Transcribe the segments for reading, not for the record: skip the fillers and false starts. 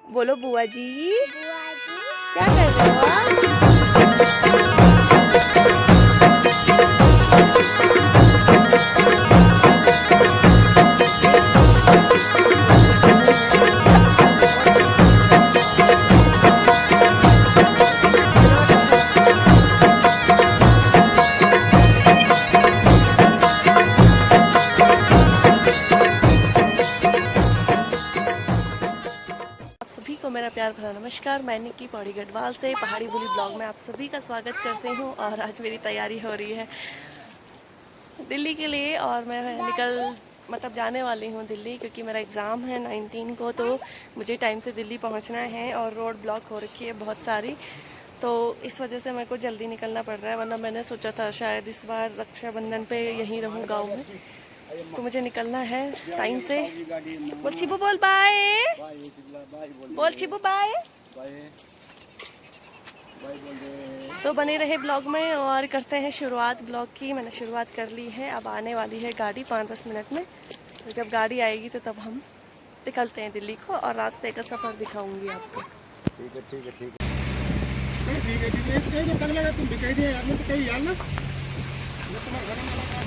बोलो बुआ जी, क्या कर रहे हो आप? सभी को मेरा प्यार भरा नमस्कार। मैं निक्की पौड़ी गढ़वाल से पहाड़ी बोली ब्लॉग में आप सभी का स्वागत करते हूँ। और आज मेरी तैयारी हो रही है दिल्ली के लिए और मैं मतलब जाने वाली हूँ दिल्ली, क्योंकि मेरा एग्ज़ाम है 19 को। तो मुझे टाइम से दिल्ली पहुँचना है और रोड ब्लॉक हो रखी है बहुत सारी, तो इस वजह से मेरे को जल्दी निकलना पड़ रहा है। वरना मैंने सोचा था शायद इस बार रक्षाबंधन पे यहीं रहूँ गाँव में, तो मुझे निकलना है टाइम से। बोल शिबू, बोल बाय, बोल शिबू बाय। तो बने रहे ब्लॉग में और करते हैं शुरुआत ब्लॉग की। मैंने शुरुआत कर ली है, अब आने वाली है गाड़ी 5-10 मिनट में। तो जब गाड़ी आएगी तो तब हम निकलते हैं दिल्ली को और रास्ते का सफ़र दिखाऊंगी आपको। ठीक है ठीक है ठीक है ठीक है ठीक है। तो कर लेगा, तुम भी कह दिया यार, मैं तो कही यार ना, मैं तुम्हारे घर में लगा।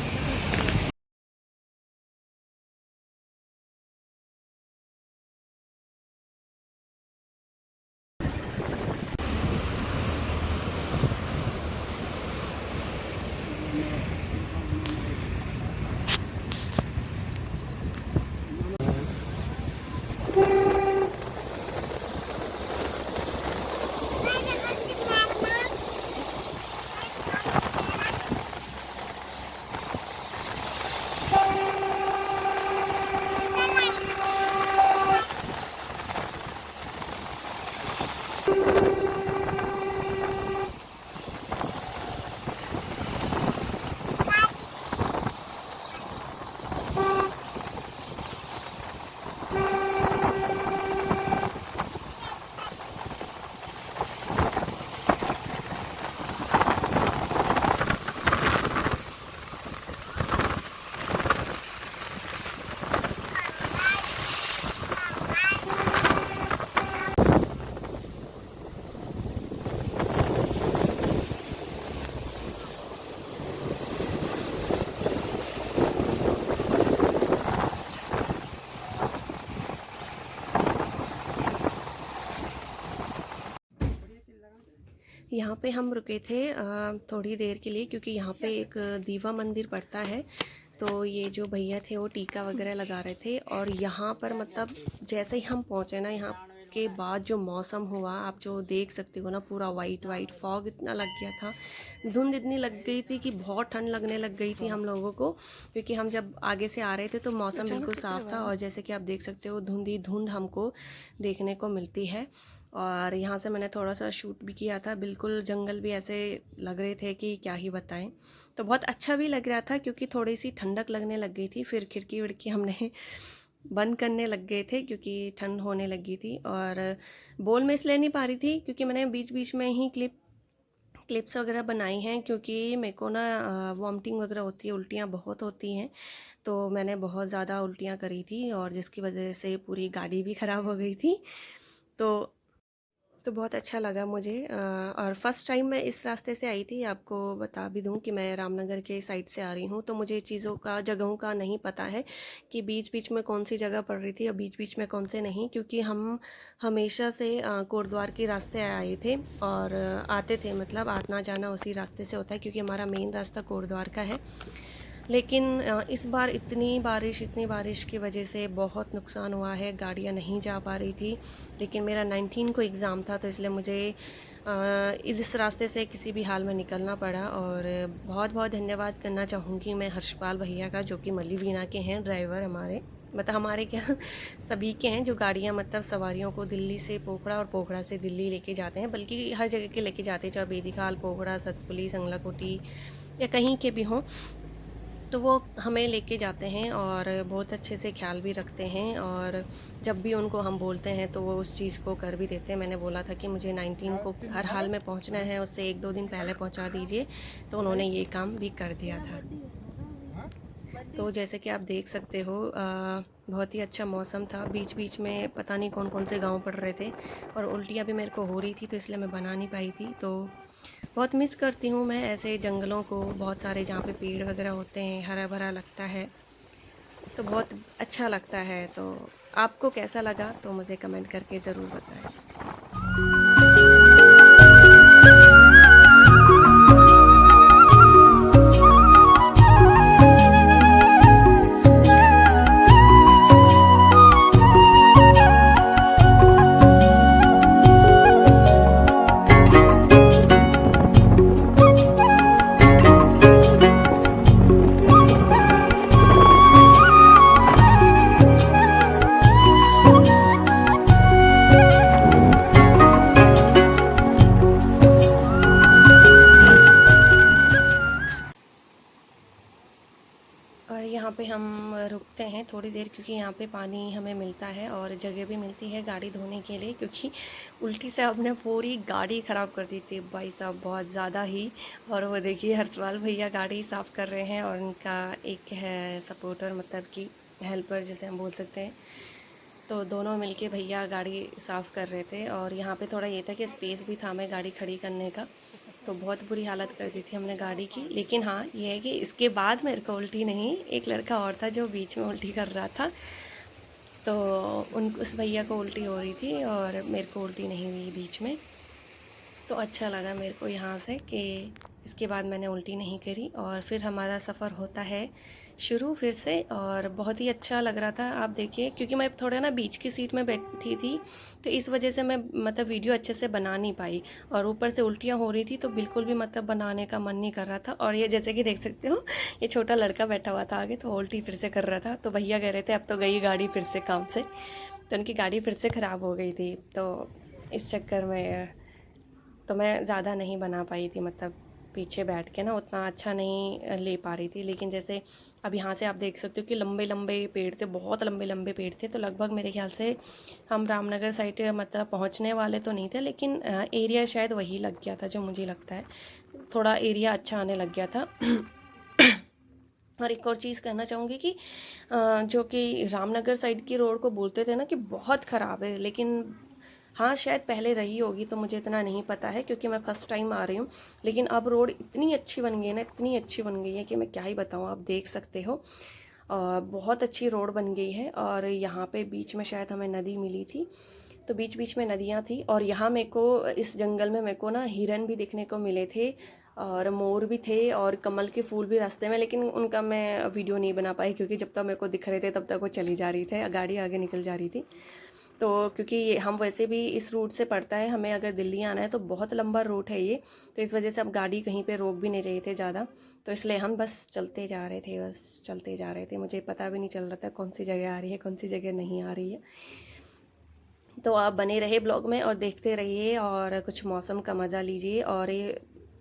यहाँ पे हम रुके थे थोड़ी देर के लिए, क्योंकि यहाँ पे एक दीवा मंदिर पड़ता है। तो ये जो भैया थे वो टीका वगैरह लगा रहे थे। और यहाँ पर मतलब जैसे ही हम पहुँचे ना, यहाँ के बाद जो मौसम हुआ आप जो देख सकते हो ना, पूरा वाइट वाइट फॉग इतना लग गया था, धुंध इतनी लग गई थी कि बहुत ठंड लगने लग गई थी हम लोगों को। क्योंकि हम जब आगे से आ रहे थे तो मौसम बिल्कुल साफ़ था, और जैसे कि आप देख सकते हो धुंधी धुंध हमको देखने को मिलती है। और यहाँ से मैंने थोड़ा सा शूट भी किया था। बिल्कुल जंगल भी ऐसे लग रहे थे कि क्या ही बताएं। तो बहुत अच्छा भी लग रहा था, क्योंकि थोड़ी सी ठंडक लगने लग गई थी। फिर खिड़की विड़की हमने बंद करने लग गए थे, क्योंकि ठंड होने लगी थी। और बोल में इसलिए नहीं पा रही थी क्योंकि मैंने बीच बीच में ही क्लिप्स वगैरह बनाई हैं, क्योंकि मेरे को ना वॉमिटिंग वगैरह होती है, उल्टियाँ बहुत होती हैं। तो मैंने बहुत ज़्यादा उल्टियाँ करी थी और जिसकी वजह से पूरी गाड़ी भी ख़राब हो गई थी। तो बहुत अच्छा लगा मुझे। और फर्स्ट टाइम मैं इस रास्ते से आई थी। आपको बता भी दूं कि मैं रामनगर के साइड से आ रही हूं, तो मुझे चीज़ों का, जगहों का नहीं पता है कि बीच बीच में कौन सी जगह पड़ रही थी और बीच बीच में कौन से नहीं, क्योंकि हम हमेशा से कोटद्वार के रास्ते आए थे और आते थे, मतलब आना जाना उसी रास्ते से होता है, क्योंकि हमारा मेन रास्ता कोटद्वार का है। लेकिन इस बार इतनी बारिश की वजह से बहुत नुकसान हुआ है, गाड़ियाँ नहीं जा पा रही थी। लेकिन मेरा 19 को एग्ज़ाम था, तो इसलिए मुझे इस रास्ते से किसी भी हाल में निकलना पड़ा। और बहुत बहुत धन्यवाद करना चाहूँगी मैं हर्षपाल भैया का, जो कि मल्लीवीणा के हैं ड्राइवर हमारे, मतलब हमारे क्या सभी के हैं, जो गाड़ियाँ मतलब सवारियों को दिल्ली से पोखड़ा और पोखड़ा से दिल्ली लेके जाते हैं, बल्कि हर जगह के लेके जाते हैं, चाहे बेदीखाल, पोखड़ा, सतपुली, संगलाकोटी या कहीं के भी हों। तो वो हमें लेके जाते हैं और बहुत अच्छे से ख्याल भी रखते हैं, और जब भी उनको हम बोलते हैं तो वो उस चीज़ को कर भी देते हैं। मैंने बोला था कि मुझे 19 को हर हाल में पहुंचना है, उससे 1-2 दिन पहले पहुंचा दीजिए, तो उन्होंने ये काम भी कर दिया था। तो जैसे कि आप देख सकते हो बहुत ही अच्छा मौसम था। बीच बीच में पता नहीं कौन कौन से गांव पड़ रहे थे, और उल्टियाँ भी मेरे को हो रही थी, तो इसलिए मैं बना नहीं पाई थी। तो बहुत मिस करती हूँ मैं ऐसे जंगलों को, बहुत सारे जहाँ पे पेड़ वगैरह होते हैं, हरा भरा लगता है, तो बहुत अच्छा लगता है। तो आपको कैसा लगा तो मुझे कमेंट करके ज़रूर बताएं। और यहाँ पे हम रुकते हैं थोड़ी देर, क्योंकि यहाँ पे पानी हमें मिलता है और जगह भी मिलती है गाड़ी धोने के लिए, क्योंकि उल्टी से हमने पूरी गाड़ी ख़राब कर दी थी भाई साहब, बहुत ज़्यादा ही। और वो देखिए हर्षपाल भैया गाड़ी साफ़ कर रहे हैं, और उनका एक है सपोर्टर, मतलब कि हेल्पर जिसे हम बोल सकते हैं। तो दोनों मिलके भैया गाड़ी साफ़ कर रहे थे। और यहाँ पे थोड़ा ये था कि स्पेस भी था हमें गाड़ी खड़ी करने का, तो बहुत बुरी हालत कर दी थी हमने गाड़ी की। लेकिन हाँ, ये है कि इसके बाद मेरे को उल्टी नहीं, एक लड़का और था जो बीच में उल्टी कर रहा था, तो उस भैया को उल्टी हो रही थी और मेरे को उल्टी नहीं हुई बीच में। तो अच्छा लगा मेरे को यहाँ से कि इसके बाद मैंने उल्टी नहीं करी। और फिर हमारा सफ़र होता है शुरू फिर से, और बहुत ही अच्छा लग रहा था। आप देखिए, क्योंकि मैं थोड़ा ना बीच की सीट में बैठी थी, तो इस वजह से मैं मतलब वीडियो अच्छे से बना नहीं पाई, और ऊपर से उल्टियाँ हो रही थी, तो बिल्कुल भी मतलब बनाने का मन नहीं कर रहा था। और ये जैसे कि देख सकते हो, ये छोटा लड़का बैठा हुआ था आगे, तो उल्टी फिर से कर रहा था। तो भैया कह रहे थे अब तो गई गाड़ी फिर से काम से, तो उनकी गाड़ी फिर से ख़राब हो गई थी। तो इस चक्कर में तो मैं ज़्यादा नहीं बना पाई थी, मतलब पीछे बैठ के ना उतना अच्छा नहीं ले पा रही थी। लेकिन जैसे अब यहाँ से आप देख सकते हो कि लंबे लंबे पेड़ थे, बहुत लंबे लंबे पेड़ थे। तो लगभग मेरे ख्याल से हम रामनगर साइड मतलब पहुँचने वाले तो नहीं थे, लेकिन एरिया शायद वही लग गया था, जो मुझे लगता है थोड़ा एरिया अच्छा आने लग गया था। और एक और चीज़ कहना चाहूँगी कि जो कि रामनगर साइड की रोड को बोलते थे ना कि बहुत ख़राब है, लेकिन हाँ शायद पहले रही होगी, तो मुझे इतना नहीं पता है क्योंकि मैं फ़र्स्ट टाइम आ रही हूँ। लेकिन अब रोड इतनी अच्छी बन गई है ना, इतनी अच्छी बन गई है कि मैं क्या ही बताऊँ, आप देख सकते हो। बहुत अच्छी रोड बन गई है। और यहाँ पे बीच में शायद हमें नदी मिली थी, तो बीच बीच में नदियाँ थी। और यहाँ मेरे को इस जंगल में मेरे को ना हिरन भी देखने को मिले थे, और मोर भी थे, और कमल के फूल भी रास्ते में, लेकिन उनका मैं वीडियो नहीं बना पाई, क्योंकि जब तक मेरे को दिख रहे थे तब तक वो चली जा रही थे, गाड़ी आगे निकल जा रही थी। तो क्योंकि हम वैसे भी इस रूट से पड़ता है, हमें अगर दिल्ली आना है तो बहुत लंबा रूट है ये, तो इस वजह से अब गाड़ी कहीं पे रोक भी नहीं रहे थे ज़्यादा, तो इसलिए हम बस चलते जा रहे थे, बस चलते जा रहे थे। मुझे पता भी नहीं चल रहा था कौन सी जगह आ रही है, कौन सी जगह नहीं आ रही है। तो आप बने रहे ब्लॉग में और देखते रहिए, और कुछ मौसम का मज़ा लीजिए। और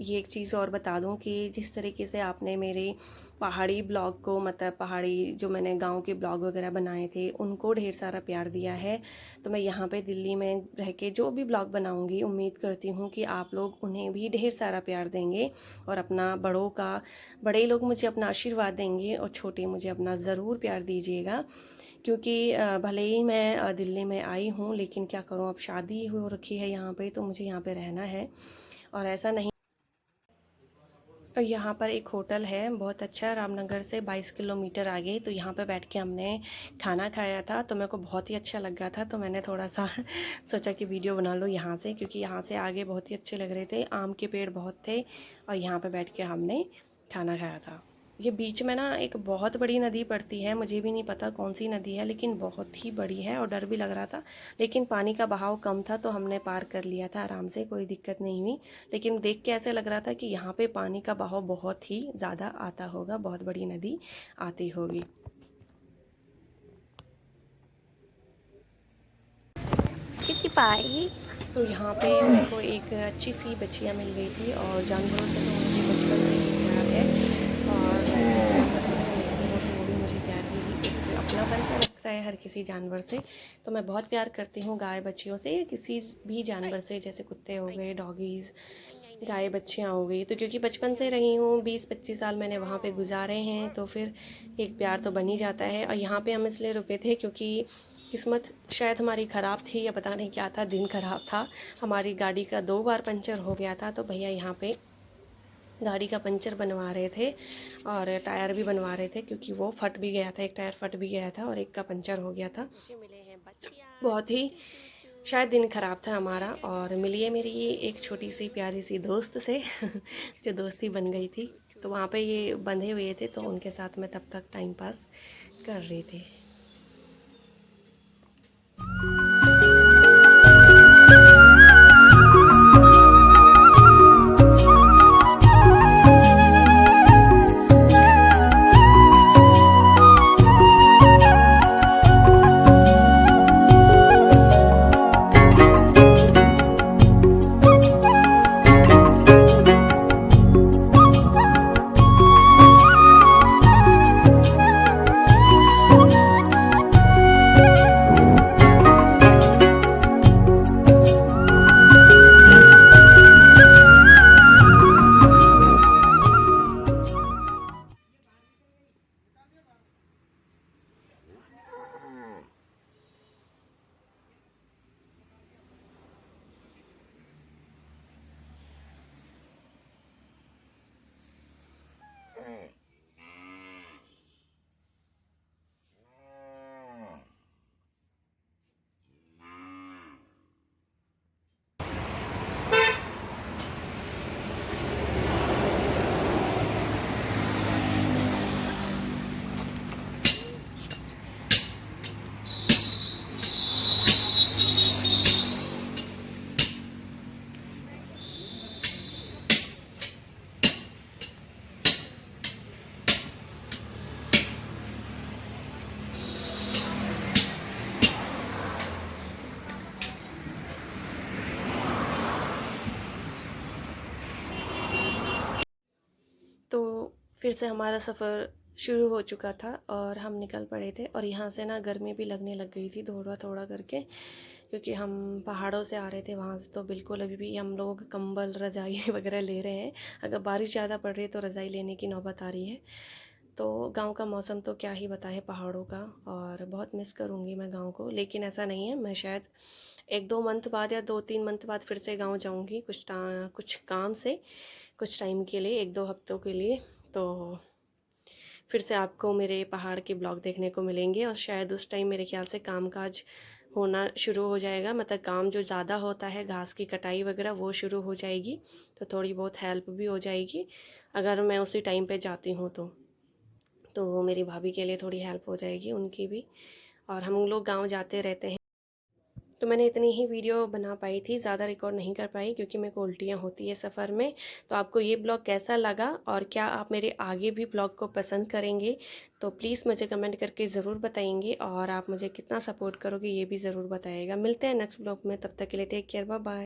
ये एक चीज़ और बता दूं कि जिस तरीके से आपने मेरे पहाड़ी ब्लॉग को, मतलब पहाड़ी जो मैंने गांव के ब्लॉग वगैरह बनाए थे, उनको ढेर सारा प्यार दिया है, तो मैं यहाँ पे दिल्ली में रह के जो भी ब्लॉग बनाऊंगी, उम्मीद करती हूँ कि आप लोग उन्हें भी ढेर सारा प्यार देंगे, और अपना बड़े लोग मुझे अपना आशीर्वाद देंगे, और छोटे मुझे अपना ज़रूर प्यार दीजिएगा। क्योंकि भले ही मैं दिल्ली में आई हूँ, लेकिन क्या करूँ, अब शादी हो रखी है यहाँ पे, तो मुझे यहाँ पे रहना है। और ऐसा नहीं, यहाँ पर एक होटल है बहुत अच्छा, रामनगर से 22 किलोमीटर आगे, तो यहाँ पे बैठ के हमने खाना खाया था, तो मेरे को बहुत ही अच्छा लगा था। तो मैंने थोड़ा सा सोचा कि वीडियो बना लो यहाँ से, क्योंकि यहाँ से आगे बहुत ही अच्छे लग रहे थे, आम के पेड़ बहुत थे, और यहाँ पे बैठ के हमने खाना खाया था। ये बीच में ना एक बहुत बड़ी नदी पड़ती है, मुझे भी नहीं पता कौन सी नदी है, लेकिन बहुत ही बड़ी है, और डर भी लग रहा था। लेकिन पानी का बहाव कम था, तो हमने पार कर लिया था आराम से, कोई दिक्कत नहीं हुई। लेकिन देख के ऐसे लग रहा था कि यहाँ पे पानी का बहाव बहुत ही ज़्यादा आता होगा, बहुत बड़ी नदी आती होगी। कितनी पाई। तो यहाँ पे मेरे को एक अच्छी सी बच्चियाँ मिल गई थी, और जानवरों से तो मुझे बचपन से ही प्यार है, और मैं जिस जानवर से अपनापन सा लगता है हर किसी जानवर से। तो मैं बहुत प्यार करती हूँ गाय बच्चियों से, किसी भी जानवर से, जैसे कुत्ते हो गए, डॉगीज़, गाय बच्चियाँ हो गई। तो क्योंकि बचपन से रही हूँ, 20-25 साल मैंने वहाँ पे गुजारे हैं, तो फिर एक प्यार तो बन ही जाता है। और यहाँ पे हम इसलिए रुके थे क्योंकि किस्मत शायद हमारी ख़राब थी या पता नहीं क्या था, दिन ख़राब था। हमारी गाड़ी का 2 बार पंचर हो गया था, तो भैया यहाँ पे गाड़ी का पंचर बनवा रहे थे और टायर भी बनवा रहे थे, क्योंकि वो फट भी गया था, एक टायर फट भी गया था और एक का पंचर हो गया था। बहुत ही शायद दिन ख़राब था हमारा। और मिली है मेरी ये एक छोटी सी प्यारी सी दोस्त से जो दोस्ती बन गई थी। तो वहाँ पे ये बंधे हुए थे, तो उनके साथ मैं तब तक टाइम पास कर रही थी। तो फिर से हमारा सफ़र शुरू हो चुका था और हम निकल पड़े थे। और यहाँ से ना गर्मी भी लगने लग गई थी थोड़ा थोड़ा करके, क्योंकि हम पहाड़ों से आ रहे थे वहाँ से। तो बिल्कुल अभी भी हम लोग कंबल रज़ाई वगैरह ले रहे हैं। अगर बारिश ज़्यादा पड़ रही है तो रज़ाई लेने की नौबत आ रही है। तो गांव का मौसम तो क्या ही बताएं पहाड़ों का, और बहुत मिस करूँगी मैं गांव को। लेकिन ऐसा नहीं है, मैं शायद 1-2 मंथ बाद या 2-3 मंथ बाद फिर से गांव जाऊंगी, कुछ काम से, कुछ टाइम के लिए, 1-2 हफ्तों के लिए। तो फिर से आपको मेरे पहाड़ के ब्लॉग देखने को मिलेंगे। और शायद उस टाइम मेरे ख्याल से कामकाज होना शुरू हो जाएगा, मतलब काम जो ज़्यादा होता है, घास की कटाई वगैरह, वो शुरू हो जाएगी। तो थोड़ी बहुत हेल्प भी हो जाएगी अगर मैं उसी टाइम पे जाती हूँ तो मेरी भाभी के लिए थोड़ी हेल्प हो जाएगी, उनकी भी। और हम लोग गांव जाते रहते हैं। तो मैंने इतनी ही वीडियो बना पाई थी, ज़्यादा रिकॉर्ड नहीं कर पाई क्योंकि मेरे को उल्टियाँ होती है सफ़र में। तो आपको ये ब्लॉग कैसा लगा और क्या आप मेरे आगे भी ब्लॉग को पसंद करेंगे, तो प्लीज़ मुझे कमेंट करके ज़रूर बताएंगे। और आप मुझे कितना सपोर्ट करोगे ये भी ज़रूर बताइएगा। मिलते हैं नेक्स्ट ब्लॉग में, तब तक के लिए टेक केयर, बाय बाय।